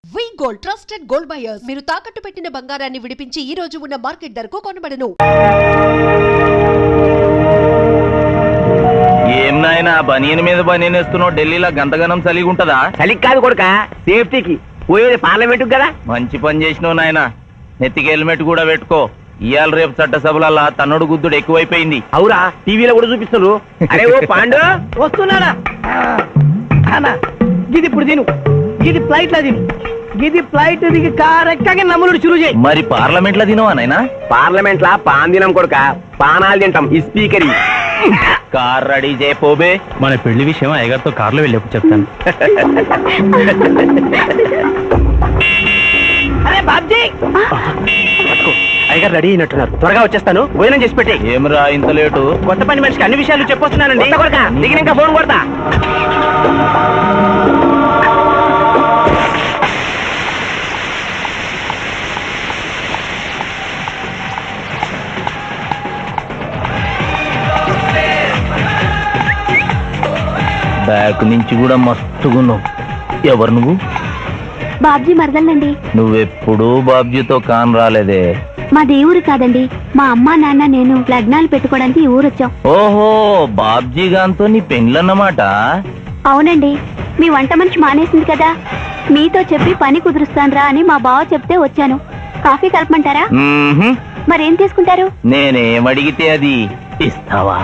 వి gold trusted gold buyers మీరు తాకట్టు పెట్టిన బంగారాన్ని విడిపించి ఈ రోజు ఉన్న మార్కెట్ ధరకు కొనబడను. ఏం నాయనా బనియన్ మీద బనియన్ వేస్తున్నావు? ఢిల్లీలో గంతగనం చలిగి ఉంటదా? చలికి కాదు కొడుక, సేఫ్టీకి. పోయేది పార్లమెంట్ కదా. మంచి పని చేసినావు నాయనా. నెత్తికి హెల్మెట్ కూడా పెట్టుకో. ఇవాళ రేపు చట్టసభలల్లా తన్నుడు గుద్దుడు ఎక్కువైపోయింది. అవురా, టీవీలో కూడా చూపిస్తున్నారు. అరే ఓ పాండు వస్తున్నాడా? గిది ఇప్పుడు తిను, గిది ఫ్లైట్ లా తిను, గిది ఫ్లైట్ దిగి కార్ ఎక్కగా నమ్ములు చురు చేయి. మరి పార్లమెంట్ లో తినవా నాయనా? పార్లమెంట్ లా పాన్ తినం కొడుక, పానాలు తింటాం. ఈ స్పీకర్ కార్ రెడీ చేయపోబే. మన పెళ్లి విషయం అయ్యగారితో కార్లో వెళ్ళేప్పుడు చెప్తాను. అరే బాబ్జీ, అయ్యగారు రెడీ అయినట్టున్నారు. త్వరగా వచ్చేస్తాను, భోజనం చేసి పెట్టి. ఏమరా ఇంత లేటు? కొత్త పని మనిషికి అన్ని విషయాలు చెప్పొస్తున్నానండి. దిగినాక ఫోన్ కొడతా. బ్యాక్ నుంచి కూడా మస్తుగున్నావు. ఎవరు నువ్వు? బాబ్జీ మరదలండి. నువ్వెప్పుడు బాబ్జీతో కాన్ రాలేదే. మా దేవురు కాదండి, మా అమ్మా నాన్న నేను లగ్నాలు పెట్టుకోవడానికి ఈ ఊరొచ్చాం. ఓహో, బాబ్జీ గాంతో నీ పెండ్లన్నమాట. అవునండి, మీ వంట మనిషి మానేసింది కదా, మీతో చెప్పి పని కుదురుస్తాన్రా అని మా బావ చెప్తే వచ్చాను. కాఫీ కలపమంటారా? మరేం తీసుకుంటారు? నేనేమడిగితే అది ఇస్తావా?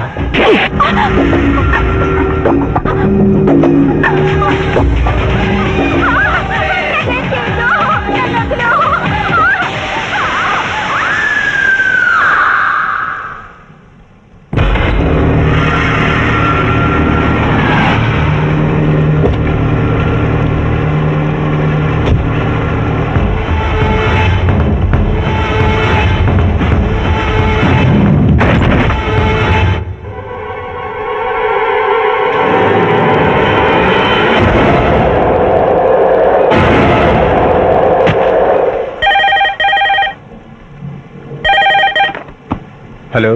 Hello,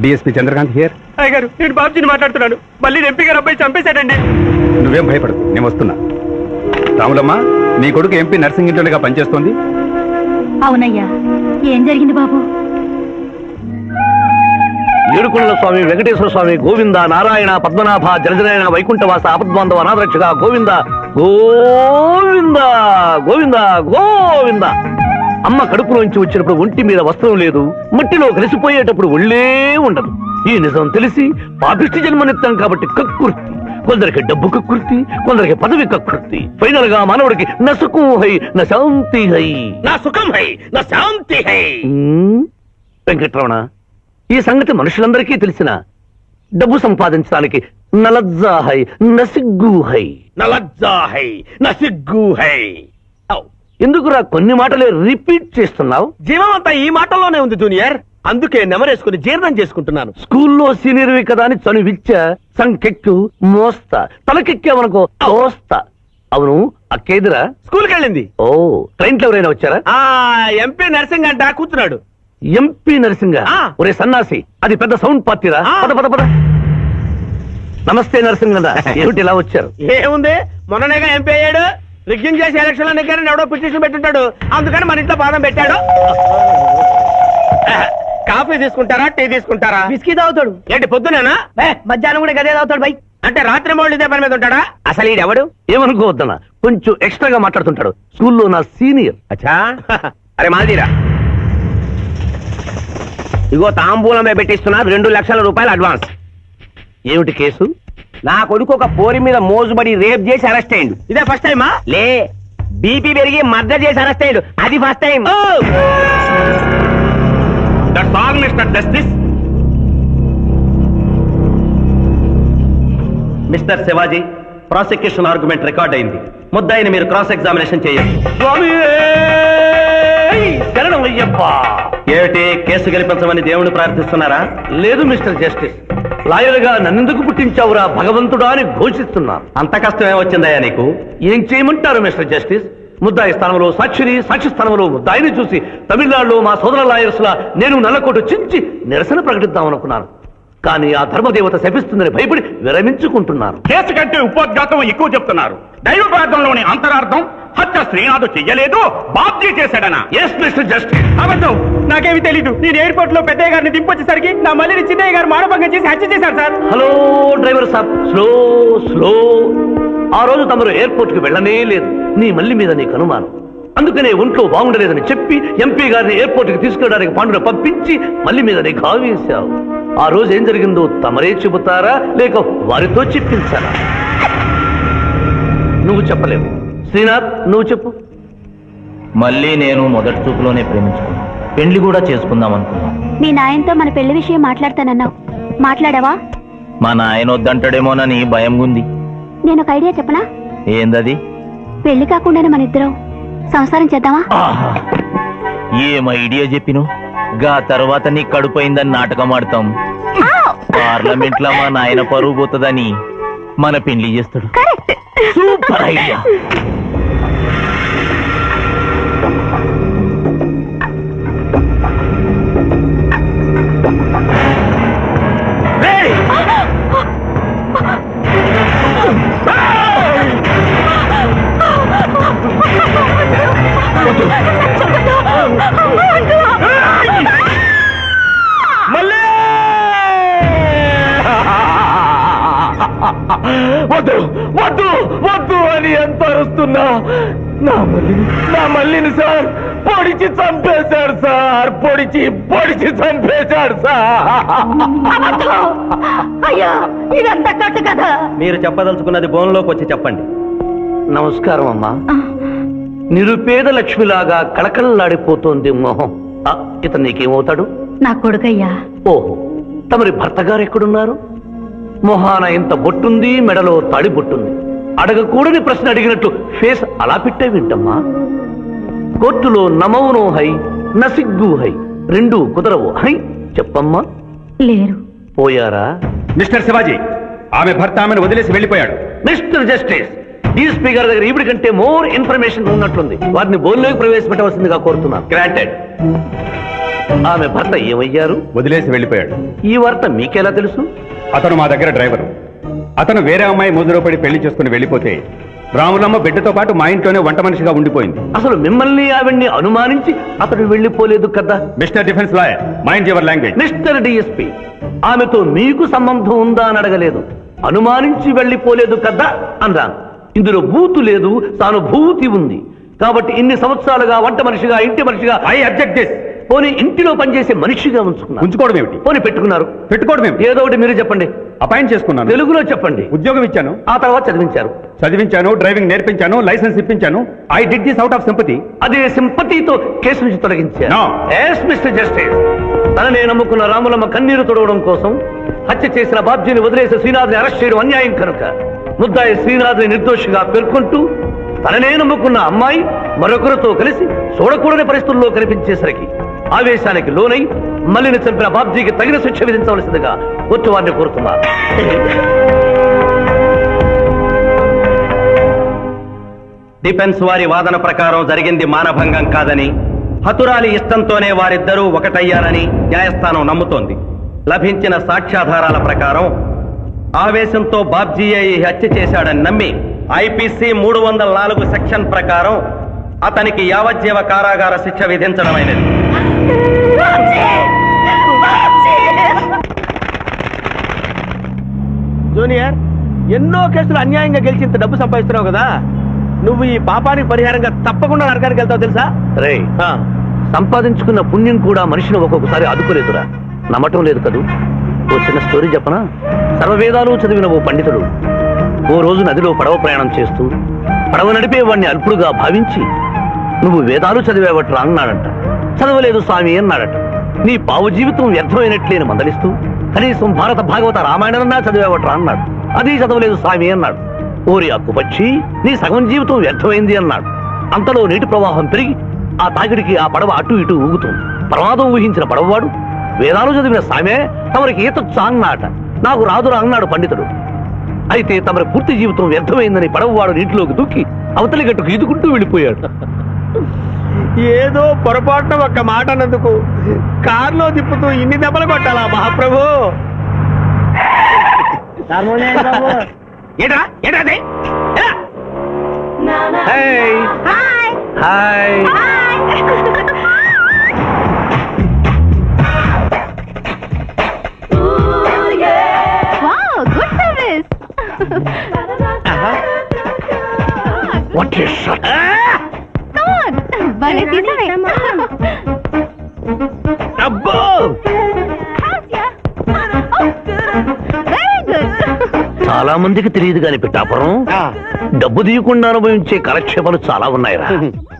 DSP Chandrakant here. అయ్యగారు, నేను బాబ్జీని మాట్లాడుతున్నాను. మళ్ళీ ఎంపీ గారు అబ్బాయి చంపేశాడండి. నువ్వేం భయపడదు, నేను వస్తున్నా. రాములమ్మ, నీ కొడుకు ఎంపీ నర్సింగ్ ఇంటర్గా పనిచేస్తోంది. అవునయ్యా, ఏం జరిగింది బాబు? ఏడుకొండల స్వామి, వెంకటేశ్వర స్వామి, గోవింద, నారాయణ, పద్మనాభ, జలజనాయన, వైకుంఠవాస, ఆపద్బాంధవ, అనాథరక్షక, గోవింద గోవింద గోవింద గోవింద. అమ్మ కడుపులోంచి వచ్చినప్పుడు ఒంటి మీద వస్త్రం లేదు, మట్టిలో కలిసిపోయేటప్పుడు ఒళ్ళే ఉండదు. ఈ నిజం తెలిసి పాపిష్టి జన్మనిత్తాం కాబట్టి కక్కుర్తి. కొందరికి డబ్బు కక్కుర్తి, కొందరికి పదవి కక్కుర్తి. ఫైనల్ గా మానవుడికి నా సుఖం హై, నా శాంతి హై. నా సుఖం హై, నా శాంతి హై. వెంకటరమణ, ఈ సంగతి మనుషులందరికీ తెలిసిన డబ్బు సంపాదించడానికి నలజ్జా హై, నసిగ్గు హై. నలజ్జా హై, నసిగ్గు హై. ఎందుకురా కొన్ని మాటలే రిపీట్ చేస్తున్నావు? జీవం అంతా ఈ మాటల్లోనే ఉంది జూనియర్, అందుకే నెమరేసుకుని జీర్ణం చేసుకుంటున్నాను. స్కూల్లో సీనియర్వి కదా అని చనువిచ్చ సంకెక్కు మోస్తా, తలకెక్కావనుకో తోస్తా. అవును, అక్కేదిరా స్కూల్కి వెళ్ళింది. ఓ, ట్రైన్ లో ఎవరైనా వచ్చారా? ఎంపీ నర్సింగ్ అంట కూర్చున్నాడు. ఎంపీ నరసింగ? ఒరే సన్నాసి, అది పెద్ద సౌండ్ పార్టీరా. పద పద పద. నమస్తే నరసింగ, ఏమిటి ఇలా వచ్చారు? ఏముంది, మొన్ననేగా ఎంపీ అయ్యాడు. రిగ్గింగ్ చేసి ఎలక్షన్ లో నెగ్గారని ఎవడో పిటిషన్ పెట్టుంటాడు, అందుకని మన ఇంట్లో బాదం పెట్టాడు. కాఫీ తీసుకుంటారా, టీ తీసుకుంటారా? బిస్కీ తాగుతాడు. ఏంటి పొద్దునేనా? మధ్యాహ్నం కూడా గదే తాగుతాడు బై. అంటే రాత్రి మూడు ఇదే పని మీద ఉంటాడా? అసలు ఈడెవడు? ఏమనుకోవద్దన్నా, కొంచెం ఎక్స్ట్రాగా మాట్లాడుతుంటాడు. స్కూల్లో నా సీనియర్. అచ్చా, అరే మాదిరా, ఇగో తాంబూలమే పెట్టిస్తున్నా, 2 లక్షల రూపాయలు అడ్వాన్స్. ఏమిటి కేసు? నా కొడుకు ఒక పోరి మీద మోజుబడి రేప్ చేసి అరెస్ట్ అయ్యిండు. ఇదే ఫస్ట్ టైమా? లే, బీపీ పెరిగి మర్డర్ చేసి అరెస్ట్ అయ్యిండు, అది first time. That's all mister justice. Mister Shivaji, prosecution argument record అయింది. ముద్దాయిని మీరు క్రాస్ ఎగ్జామినేషన్ చేయండి. శరణం అయ్యప్పా. ఏమిటి, కేసు గెలిపించమని దేవుని ప్రార్థిస్తున్నారా? లేదు మిస్టర్ జస్టిస్, లాయర్గా నన్నెందుకు పుట్టించావురా భగవంతుడా అని ఘోషిస్తున్నాను. అంత కష్టం ఏమొచ్చిందయ్యా నీకు? ఏం చేయమంటారు మిస్టర్ జస్టిస్? ముద్దాయి స్థానంలో సాక్షిని, సాక్షి స్థానంలో ముద్దాయిని చూసి తమిళనాడులో మా సోదర లాయర్స్ లా నేను నల్లకోటు చించి నిరసన ప్రకటిద్దామనుకున్నాను. కానీ ఆ ధర్మదేవత శపిస్తుందని భయపడి విరమించుకుంటున్నాను. కేసు కంటే ఉపోద్ఘాతం ఎక్కువ చెప్తున్నారు. దైవ ప్రార్థనలోని అంతరార్థం హత్య శ్రీనాథు చెయ్యలేదు, బాబ్జీ చేశాడనా? Yes mister justice. అబద్ధం, నాకేమి తెలీదు. నేను ఎయిర్పోర్ట్ లో పెద్దయ్య గారిని దింపొచ్చేసరికి నా మళ్ళీ చిన్నయ్య గారు మానభంగం చేసి హత్య చేశారు సార్. హలో డ్రైవర్ సాబ్, స్లో స్లో. ఆ రోజు తమరు ఎయిర్పోర్ట్ కి వెళ్ళనే లేదు. నీ మల్లి మీద నీకు అనుమానం. అందుకనే ఒంట్లో బాగుండలేదని చెప్పి ఎంపీ గారిని ఎయిర్పోర్ట్ కి తీసుకెళ్ళడానికి పాండును పంపించి మల్లి మీద నీకు ఆవేశావు. ఆ రోజు ఏం జరిగిందో తమరే చెబుతారా లేక వారితో చెప్పించారా? నువ్వు చెప్పలేవు. శ్రీనాథ్, నువ్వు చెప్పు. మళ్ళీ నేను మొదటి చూపులోనే ప్రేమించుకున్నాను. పెళ్లి కూడా చేసుకుందాం అనుకున్నాను. మీ నాయనతో మన పెళ్లి విషయం మాట్లాడతానన్నావు, మాట్లాడావా? మా నాయన వద్దంటాడేమోనని భయం ఉంది. నేను ఒక ఐడియా చెప్పనా? ఏందది? పెళ్లి కాకుండానే మన ఇద్దరం సంసారం చేద్దామా? ఆహా! ఏం ఐడియా చెప్పిను. గా తర్వాత నీ కడుపోయిందని నాటకం ఆడతాం. పార్లమెంట్ లో మా నాయన పరువు పోతుందని మన పెళ్లి చేస్తాడు. కరెక్ట్. Super idea. వద్దు వద్దు వద్దు అని ఎంత అరుస్తున్నా నా మల్లిని సార్ పొడిచి చంపేశాడు సార్. పొడిచి చంపేశాడు సార్. అయ్యో, ఇదంతా కట్టు కదా. మీరు చెప్పదలుచుకున్నది బోన్లోకి వచ్చి చెప్పండి. నమస్కారం అమ్మా. నిరుపేద లక్ష్మిలాగా కళకళలాడిపోతోంది మొహం. ఇతను నీకేమవుతాడు? నా కొడుకయ్యా. ఓహో, తమరి భర్త గారు ఎక్కడున్నారు? మొహాన ఇంత బొట్టుంది, మెడలో తాడి బొట్టుంది. అడగకూడని ప్రశ్న అడిగినట్టు ఫేస్ అలా పెట్టే వింటమ్మా. కోర్టులో నమౌనో హై నసిగ్గు హై, రెండు కుదరవు హై. చెప్పమ్మా. లేరు. పోయారా? మిస్టర్ శివాజీ, ఆమె భర్త ఆమెను వదిలేసి వెళ్ళిపోయాడు. మిస్టర్ జస్టిస్, డీఎస్పీ గారి దగ్గర ఈవిడి కంటే మోర్ ఇన్ఫర్మేషన్ ఉన్నట్లుంది. వారిని బోన్లోకి ప్రవేశపెట్టవలసిందిగా కోరుతున్నాను. గ్రాంటెడ్. ఆమె భర్త ఏమయ్యారు? వదిలేసి వెళ్ళిపోయాడు. ఈ వార్త మీకెలా తెలుసు? అతను మా దగ్గర డ్రైవరు. అతను వేరే అమ్మాయి ముద్రలో పడి పెళ్లి చేసుకుని వెళ్ళిపోతే రాములమ్మ బిడ్డతో పాటు మా ఇంట్లోనే వంట మనిషిగా ఉండిపోయింది. అసలు మిమ్మల్ని ఆవిడ్ని అనుమానించి అతడు వెళ్ళిపోలేదు కదా? Mister defence lawyer, mind your language. Mister DSP, ఆమెతో మీకు సంబంధం ఉందా అని అడగలేదు. అనుమానించి వెళ్ళిపోలేదు కదా అన్నాను. ఇందులో బూతు లేదు, సానుభూతి ఉంది. కాబట్టి ఇన్ని సంవత్సరాలుగా వంట మనిషిగా, ఇంటి మనిషిగా, ఐ అబ్జెక్ట్ దిస్. పోనీ ఇంటిలో పనిచేసే మనిషిగా ఉంచుకున్నారు. ఉంచుకోవడం ఏమిటి? పోనీ పెట్టుకున్నారు. పెట్టుకోవడం ఏమిటి? ఏదో ఒకటి మీరు చెప్పండి. అపాయింట్ చేసుకున్నాను. తెలుగులో చెప్పండి. ఉద్యోగం ఇచ్చాను. ఆ తర్వాత చదివించారు. చదివించాను, డ్రైవింగ్ నేర్పించాను, లైసెన్స్ ఇప్పించాను. I did this out of sympathy. అదే సింపతితో కేసు నుంచి తొలగించారు. No. ఎస్ మిస్టర్ జస్టిస్, తననే నమ్ముకున్న రాములమ్మ కన్నీరు తొడవడం కోసం హత్య చేసిన బాబ్జీని వదిలేసి శ్రీనాథ్ని అరెస్ట్ చేయడం అన్యాయం కనుక ముద్దాయి శ్రీనాథ్ని నిర్దోషిగా పేర్కొంటూ తననే నమ్ముకున్న అమ్మాయి మరొకరితో కలిసి చూడకూడని పరిస్థితుల్లో కనిపించేసరికి ఆవేశానికి లోనై మల్లిని చంపిన బాబ్జీకి తగిన శిక్ష విధించవలసిందిగా కోర్టు వారిని కోరుతున్నారు. డిఫెన్స్ వారి వాదన ప్రకారం జరిగింది మానభంగం కాదని, హతురాలి ఇష్టంతోనే వారిద్దరూ ఒకటయ్యారని న్యాయస్థానం నమ్ముతోంది. లభించిన సాక్ష్యాధారాల ప్రకారం ఆవేశంతో బాబ్జీయే ఈ హత్య చేశాడని నమ్మి ఐపీసీ 304 సెక్షన్ ప్రకారం అతనికి యావజ్జీవ కారాగార శిక్ష విధించడమైనది. జూనియర్, ఎన్నో కేసులు అన్యాయంగా గెలిచి ఇంత డబ్బు సంపాదిస్తున్నావు కదా, నువ్వు ఈ పాపానికి పరిహారంగా తప్పకుండా నరకానికి వెళ్తావు తెలుసా? రే, సంపాదించుకున్న పుణ్యం కూడా మనిషిని ఒక్కొక్కసారి అదుకోలేదురా. నమ్మటం లేదు కదూ. ఓ చిన్న స్టోరీ చెప్పనా? సర్వవేదాలు చదివిన ఓ పండితుడు ఓ రోజు నదిలో పడవ ప్రయాణం చేస్తూ పడవ నడిపే వాడిని అల్పుడుగా భావించి, నువ్వు వేదాలు చదివేవట్రా అన్నాడట. చదవలేదు స్వామి అన్నాడట. నీ పావు జీవితం వ్యర్థమైనట్లేని మందలిస్తూ, కనీసం భారత భాగవత రామాయణన్నా చదివేవట్రా అన్నాడు. అది చదవలేదు స్వామి అన్నాడు. ఓరి అక్కుపచ్చి, నీ సగం జీవితం వ్యర్థమైంది అన్నాడు. అంతలో నీటి ప్రవాహం పెరిగి ఆ తాకిడికి ఆ పడవ అటు ఇటు ఊగుతుంది. ప్రమాదం ఊహించిన పడవవాడు, వేదాలు చదివిన సామే తమరికి ఈతొచ్చా అన్నాట. నాకు రాదురా అన్నాడు పండితుడు. అయితే తమరి పూర్తి జీవితం వ్యర్థమైందని పడవవాడు నీటిలోకి దూకి అవతలి గట్టుకు ఈదుకుంటూ వెళ్ళిపోయాడు. ఏదో పొరపాటున ఒక్క మాట అన్నందుకు కారులో తిప్పుతూ ఇన్ని దెబ్బలు కొట్టాలా మహాప్రభు? ఏట్రా ఏట్రా అది? ఎలా? Hi good service. What is shot భలే తీసావే. అబ్బో వెరీ గుడ్. చాలా మందికి తెలియదు గాని పిఠాపురం డబ్బు తీయకుండా అనుభవించే కాలక్షేపాలు చాలా ఉన్నాయిరా.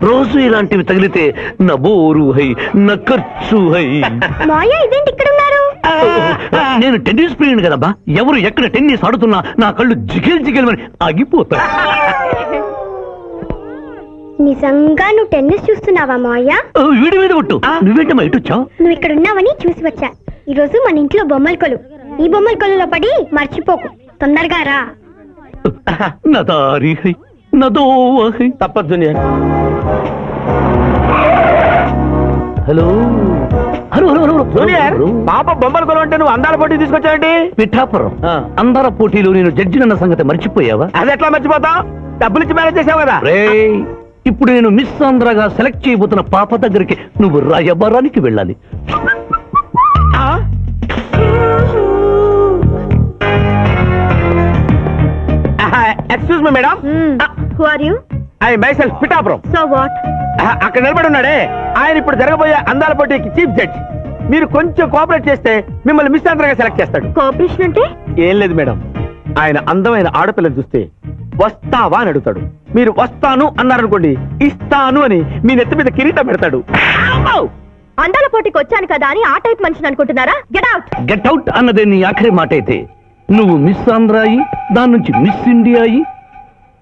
రోజు ఇలాంటివి తగిలితే నా బోరు హై నా ఖర్చు హై. మాయా ఇదేంటి ఇక్కడ ఉన్నారు? నేను టెన్నిస్ ప్లేయర్ కదబ్బా. ఎవరు ఎక్కడ టెన్నిస్ ఆడుతున్నా నా కళ్ళు జిగిల్ జిగిల్ అని ఆగిపోతాయి. నిజంగా నువ్వు టెన్నిస్ చూస్తున్నావా మాయా? వీడి మీద కొట్టు. నువ్వేంటమ్మా ఇటు వచ్చావు? నువ్వు ఇక్కడ ఉన్నావని చూసి వచ్చా. ఈ రోజు మన ఇంట్లో బొమ్మల కొలు. ఈ బొమ్మల కొలులో పడి మర్చిపోకు. తొందరగా రా. నా దారి హై నా దోవ హై. తప్పదు junior. Hello hello hello hello junior పాప బొమ్మల కొలు అంటే నువ్వు అందాల పోటీ తీసుకొచ్చావండి? పిఠాపురం అందర పోటీలో నేను జడ్జినన్న సంగతి మర్చిపోయావా? అది ఎట్లా మర్చిపోతావు? డబ్బులు ఇచ్చి మేనేజ్ చేసావు కదా. రేయ్, ఇప్పుడు నేను మిస్ ఆంధ్రగా సెలెక్ట్ చేయబోతున్న పాప దగ్గరికి నువ్వు రాయబారానికి వెళ్ళాలి. Excuse me madam. Who are you? I myself Pithapuram. So what? అక్కడ నిలబడి ఉన్నాడే ఆయన ఇప్పుడు జరగబోయే అందాల పోటీకి చీఫ్ జడ్జ్. మీరు కొంచెం కోఆపరేట్ చేస్తే మిమ్మల్ని మిస్ ఆంధ్రగా సెలెక్ట్ చేస్తాడు. కోఆపరేషన్ అంటే? ఏం లేదు మేడం, ఆయన అందమైన ఆడపిల్లని చూస్తే వస్తావా అని అడుగుతాడు. మీరు వస్తాను అన్నారనుకోండి, ఇస్తాను అని మీ నెత్తి మీద కిరీటం పెడతాడు. అందాల పోటీకి వచ్చాను కదా అని ఆ టైప్ మనిషిని అనుకుంటున్నారా? Get out. గెట్ అవుట్ అన్నదే నీ ఆఖరి మాట అయితే నువ్వు మిస్ ఆంధ్ర అయి దాని నుంచి మిస్ ఇండియా అయి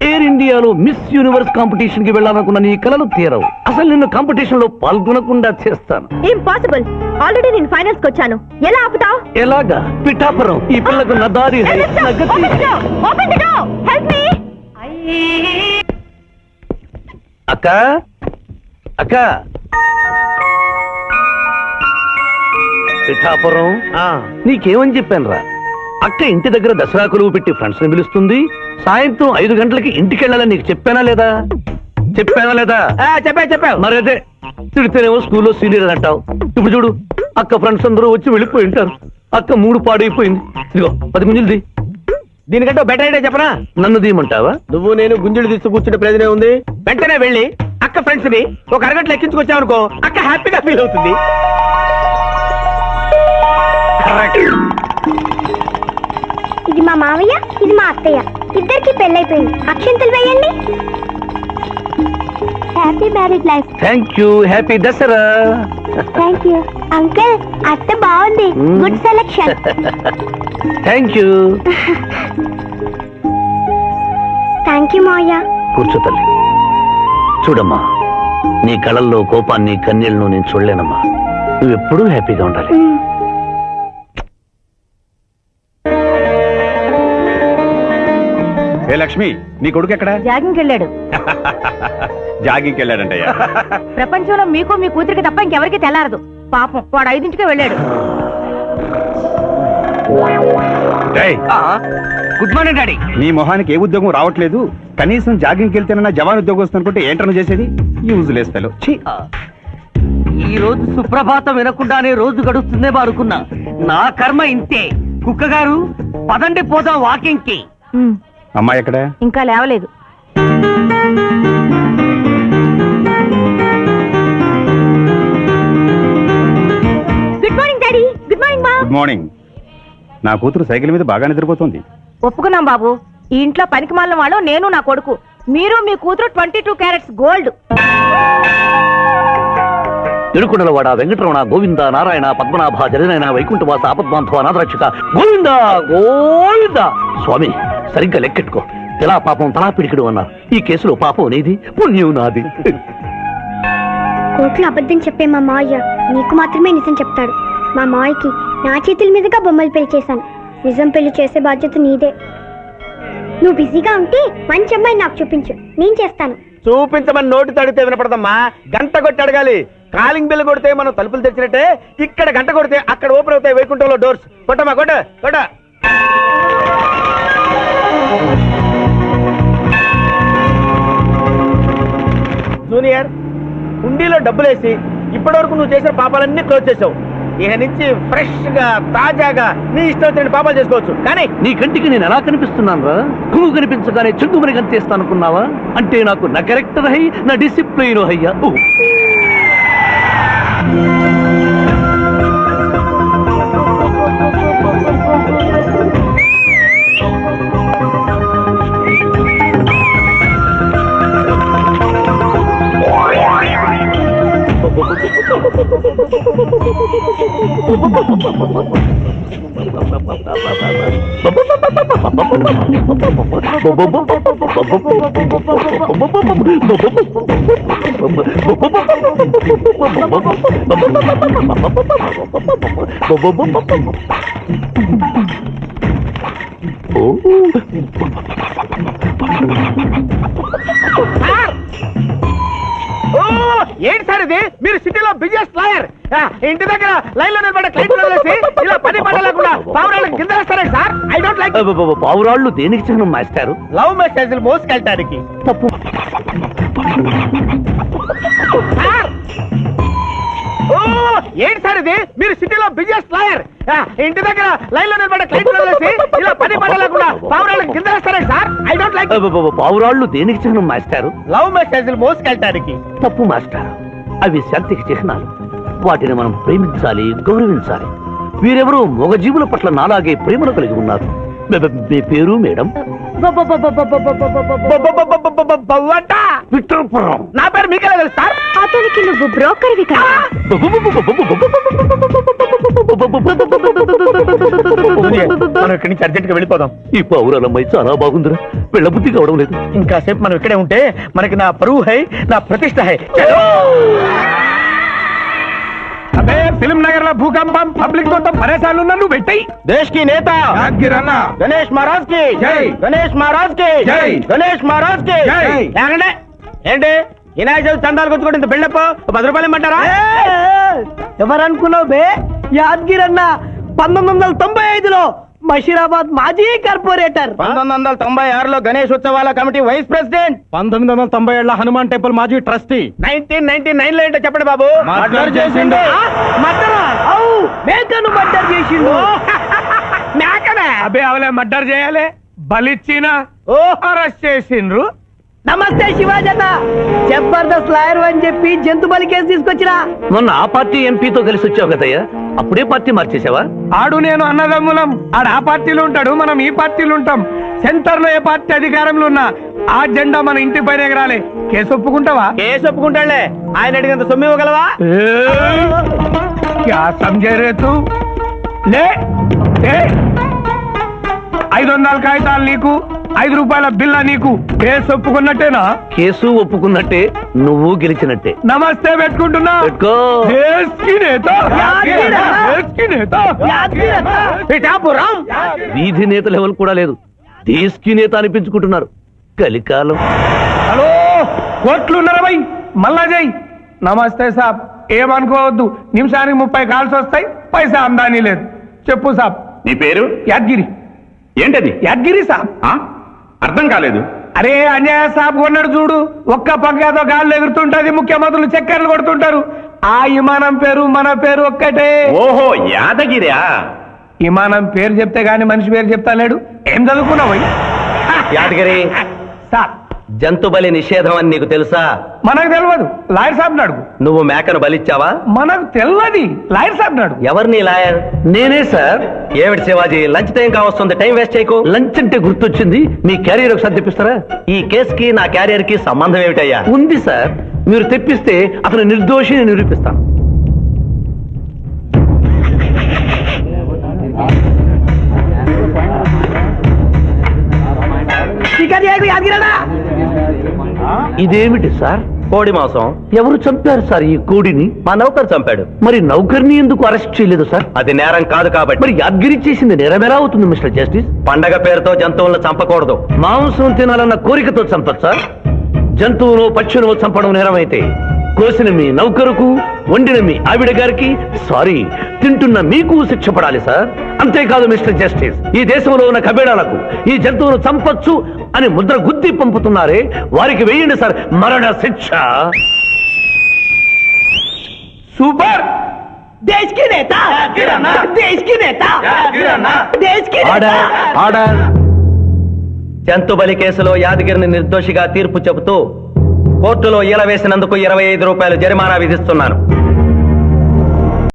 ఎయిర్ ఇండియాలో మిస్ యూనివర్స్ కాంపిటీషన్ కి వెళ్ళాలనుకున్న నీ కలలు తీరవు. అసలు నిన్ను కాంపిటీషన్ లో పాల్గొనకుండా చేస్తాను. ఇంపాసిబుల్. ఆల్రెడీ నేను ఫైనల్స్ కి వచ్చాను. ఎలా ఆపుతావ్? ఎలాగా? పిఠాపురం ఈ పిల్లకు నా దారి హై, నా గతి. Open the door. Help me. అక్క అక్క పిఠాపురం నీకేమని చెప్పాను రా? అక్క ఇంటి దగ్గర దసరా కొలువు పెట్టి ఫ్రెండ్స్ ని పిలుస్తుంది. సాయంత్రం 5 గంటలకి ఇంటికి వెళ్ళాలని నీకు చెప్పానా లేదా? చెప్పావు. మరి అదే తిడితేనేమో స్కూల్లో సీనియర్ అంటావు. ఇప్పుడు చూడు అక్క ఫ్రెండ్స్ అందరూ వచ్చి వెళ్ళిపోయి ఉంటారు. అక్క మూడు పాడైపోయింది. ఇదిగో 10 గుంజులు. దీనికంటే బెటర్ ఐడియా చెప్పనా? నన్ను దీయమంటావా? నువ్వు నేను గుంజులు తీస్తూ కూర్చుంటే ప్రయోజనం ఉంది. వెంటనే వెళ్ళి అక్క ఫ్రెండ్స్ ని ఒక అరగంటలో ఎక్కించుకొచ్చావు అనుకో, అక్క హ్యాపీగా ఫీల్ అవుతుంది. ఇది మా మావయ్య, ఇది మా అత్తయ్య. ఇద్దరికి పెళ్ళైపోయింది. అక్షంతలు వేయండి. Happy marriage life. Thank you. Happy Dasara. Thank you uncle. అత్త బాగుంది. Good selection. Thank you. Thank you మావయ్య. కూర్చో తల్లి. చూడమ్మా, నీ కళల్లో కోపాన్ని కన్నీళ్లను నేను చూడలేనమ్మా. నువ్వెప్పుడూ హ్యాపీగా ఉండాలి. ఏ లక్ష్మి, నీ కొడుకు ఎక్కడ? జాగింగ్కి వెళ్ళాడు. జాగింగ్కి వెళ్ళాడంటయ్యా. ప్రపంచంలో మీకు మీ కూతురికి తప్ప ఇంకెవరికి తెల్లారదు. పాపం వాడు 5ంటికే వెళ్ళాడు. Good morning daddy. నీ మొహానికి ఏ ఉద్యోగం రావట్లేదు. కనీసం జాగింగ్కి వెళ్తేనన్నా జవాన్ ఉద్యోగం వస్తుంది అనుకుంటే ఏంటన్నా చేసేది? Useless fellow. ఈ రోజు సుప్రభాతం వినకుండానే రోజు గడుస్తుందే అనుకున్నా. నా కర్మ ఇంతే. కుక్క గారు పదండి పోదాం వాకింగ్ కి. అమ్మాయి ఎక్కడ? ఇంకా లేవలేదు. Good morning daddy. Good morning మా. Good morning. నా కూతురు సైకిల్ మీద బాగా నిద్రపోతుంది. ఒప్పుకున్నాం బాబు. ఈ ఇంట్లో పనికి మాలిన వాళ్ళు నేను నా కొడుకు. మీరు మీ కూతురు 22 క్యారెట్స్ గోల్డ్. తిరుకుడలవాడ వెంకటరమణ గోవింద నారాయణ పద్మనాభ జగనైన వైకుంఠవాస ఆపద్బాంధవ అనాథరక్షక గోవింద గోవింద. స్వామి సరిగ్గా లెక్కెట్టుకో. తెలా పాపం తలా పిడికిడు అన్నారు. ఈ కేసులో పాపం నీది, పుణ్యం నాది. కోర్టులో అబద్ధం చెప్పే మా మావయ్య నీకు మాత్రమే నిజం చెప్తాడు. మా మావయ్యకి నా చేతుల మీదుగా బొమ్మలు పెళ్లి చేశాను. నిజం పెళ్లి చేసే బాధ్యత నీదే. నువ్వు బిజీగా ఉంటే మంచి అమ్మాయి నాకు చూపించు, నేను చేస్తాను. చూపించమని నోటి తడితే వినపడదమ్మా. గంట కొట్టి అడగాలి. కాలింగ్ బిల్ కొడితే మనం తలుపులు తెచ్చినట్టే ఇక్కడ గంట కొడితే అక్కడ ఓపెన్ అవుతాయి వైకుంఠంలో డోర్స్. కొట్టమ్మా కొట్ట కొట్ట. జూనియర్, హుండీలో డబ్బులేసి ఇప్పటివరకు నువ్వు చేసిన పాపాలన్నీ క్లోజ్ చేసావు. ఇక నుంచి ఫ్రెష్ గా తాజాగా నీ ఇష్టం వచ్చిన పాపాలు చేసుకోవచ్చు. కానీ నీ కంటికి నేను ఎలా కనిపిస్తున్నాను రా? నువ్వు కనిపించగానే చెంగుమని కనిపిస్తాను అనుకున్నావా? అంటే నాకు నా క్యారెక్టర్ హై, నా డిసిప్లిన్ హయ్యా. ఏంటి సార్ ఇది? మీరు సిటీలో బిజినెస్ లాయర్, ఇంటి దగ్గర లైన్ లో నిలబడే క్లయింట్లు వదిలేసి ఇలా పని పడ లేకుండా పావురాళ్ళకి గింజలేస్తారే సార్? I don't like. పావురాళ్ళు దేనికి చిహ్నం మాస్టారు? లవ్ మెసేజ్లు మోసుకెళ్ళటానికి. తప్పు. ఏంటి సార్ ఇది? మీరు సిటీలో బిజినెస్ లాయర్, ఇంటి దగ్గర లైన్ లో నిలబడే క్లయింట్లు వదిలేసి ఇలా పని పడ లేకుండా పావురాళ్ళకి గింజలేస్తారే సార్? I don't like. పావురాళ్ళు దేనికి చిహ్నం మాస్టారు? లవ్ మెసేజ్లు మోసుకెళ్ళటానికి. తప్పు మాస్టారు, అవి శాంతికి చిహ్నాలు. వాటిని మనం ప్రేమించాలి, గౌరవించాలి. వీరెవరూ మూగజీవుల పట్ల నాలాగే ప్రేమను కలిగి ఉన్నారు. మీ పేరు మేడం? విక్టర్పురం. నా పేరు మీకెలా తెలుసు సార్? అతనికి నువ్వు బ్రోకర్వి కదా. మనం ఇక్కడి నుంచి అర్జెంట్ గా వెళ్ళిపోదాం. ఈ పావురాలమ్మాయి చాలా బాగుందిరా, వెళ్ళబుద్ధి కావడం లేదు. ఇంకాసేపు మనం ఇక్కడే ఉంటే మనకి నా పరువు హై, నా ప్రతిష్ట హై. అబే ఫిల్మ్ నగర్ లో భూకంపం, పబ్లిక్ మొత్తం పరేషాన్లు ఉన్నా నువ్వు పెట్టాయి. దేశ్ కి నేత గణేష్ మహారాజ్ కి జై. గణేష్ మహారాజ్ కి జై. గణేష్ మహారాజ్ కి జై. ఏమండి? ఏంటి వినాయక చవితి చందాలు కొట్టుకుంటే ఇంత బిల్డప్? 10 రూపాయలు ఇమ్మంటారా? ఎవరనుకున్నావు బే? యాద్గిరన్న 1995లో మషీరాబాద్ మాజీ కార్పొరేటర్. 1996లో గణేష్ ఉత్సవాల committee vice president. 1997 Hanuman temple మాజీ ట్రస్టీ. 1999 లో ఏంటో చెప్పండి బాబు. మర్డర్ చేసిండు. మర్డరా? అవు, మేకను మర్డర్ చేసిండు. మేకనే? అబే అవలే మర్డర్ చేయాలి, బలిచ్చిన అరెస్ట్ చేసిండ్రు. నమస్తే శివాజన్న, జబర్దస్త్ లాయర్ అని చెప్పి జంతు బలి కేసు తీసుకొచ్చిరా. మొన్న ఆ పార్టీ ఎంపీతో కలిసి వచ్చావు కదయ్యా, అప్పుడే పార్టీ మార్చేసావా? ఆడు నేను అన్నదమ్ములం, ఆడు ఆ పార్టీలో ఉంటాడు, మనం ఈ పార్టీలో ఉంటాం. సెంటర్ లో ఏ పార్టీ అధికారంలో ఉన్నా ఆ జెండా మన ఇంటి పైన ఎగరాలి. కేసు ఒప్పుకుంటావా? కేసు ఒప్పుకుంటాడులే, ఆయన అడిగినంత సొమ్ము ఇవ్వగలవా? క్యా సమझे रे तू? లే 500 కాగితాలు నీకు, 5 రూపాయల బిల్ల నీకు. కేసు ఒప్పుకున్నట్టేనా? కేసు ఒప్పుకున్నట్టే, నువ్వు గెలిచినట్టే. నమస్తే పెట్టుకుంటున్నా. పెట్టుకో. దేశ్ కి నేత, దేశ్ కి నేత. పిఠాపురం వీధి నేత లెవెల్ కూడా లేదు, దేశ్ నేత అనిపించుకుంటున్నారు. కలికాలం. హలో, కోట్లు 40 మళ్ళా జై. నమస్తే సాబ్, ఏమనుకోవద్దు, నిమిషానికి 30 కాల్స్ వస్తాయి, పైసా ఆమ్దానీ లేదు. చెప్పు సాబ్. నీ పేరు? యాద్గిరి. ఏంటది? యాద్గిరి సాబ్. అర్థం కాలేదు. అరే అన్యాయ సాబ్ కొన్నాడు చూడు, ఒక్క పక్కతో గాల్లో ఎగురుతుంటది, ముఖ్యమంత్రులు చక్కర్లు కొడుతుంటారు. ఆ విమానం పేరు మన పేరు ఒక్కటే. ఓహో, యాదగిరా? విమానం పేరు చెప్తే గాని మనిషి పేరు చెప్తా లేడు. ఏం చదువుకున్నావు? యాదగిరి, సాబ్ జంతు బలి నిషేధం అని నీకు తెలుసా? మనకు తెలియదు, లాయర్ సాబ్ నాడు. నువ్వు మేకను బలిచ్చావా? మనకు తెలియదు, లాయర్ సాబ్ నాడు. ఎవరిని లాయర్? నేనే సార్. ఏమిటి శివాజీ, లంచ్ టైం కావస్తుంది, టైం వేస్ట్ చేయకు. లంచ్ అంటే గుర్తొచ్చింది, మీ క్యారియర్ ఒకసారి తెప్పిస్తారా? ఈ కేసుకి నా క్యారియర్ కి సంబంధం ఏమిటయ్యా? ఉంది సార్, మీరు తెప్పిస్తే అతను నిర్దోషిని నిరూపిస్తాను. ఇదేమిటి సార్? కోడి మాంసం. ఎవరు చంపారు సార్ ఈ కోడిని? మా నౌకరు చంపాడు. మరి నౌకర్ని ఎందుకు అరెస్ట్ చేయలేదు సార్? అది నేరం కాదు కాబట్టి. మరి యాద్గిరి చేసింది నేరమేలా అవుతుంది మిస్టర్ జస్టిస్? పండగ పేరుతో జంతువులను చంపకూడదు. మాంసం తినాలన్న కోరికతో చంపచ్చా? జంతువును పక్షులను చంపడం నేరమైతే కోసిన మీ నౌకరుకు, వండిన మీ ఆవిడ గారికి సారీ, తింటున్న మీకు శిక్ష పడాలి సార్. అంతేకాదు మిస్టర్ జస్టిస్, ఈ దేశంలో ఉన్న కబేడాలకు ఈ జంతువును చంపొచ్చు అని ముద్ర గుద్ది పంపుతున్నారే, వారికి వేయండి సార్ మరణ శిక్ష. సూపర్. దేశ్ కి నేత, దేశ్ కి నేత, దేశ్ కి ఆర్డర్, ఆర్డర్. జంతుబలి కేసులో యాదగిరిని నిర్దోషిగా తీర్పు చెబుతూ కోర్టులో ఈల వేసినందుకు 25 రూపాయలు జరిమానా విధిస్తున్నాను.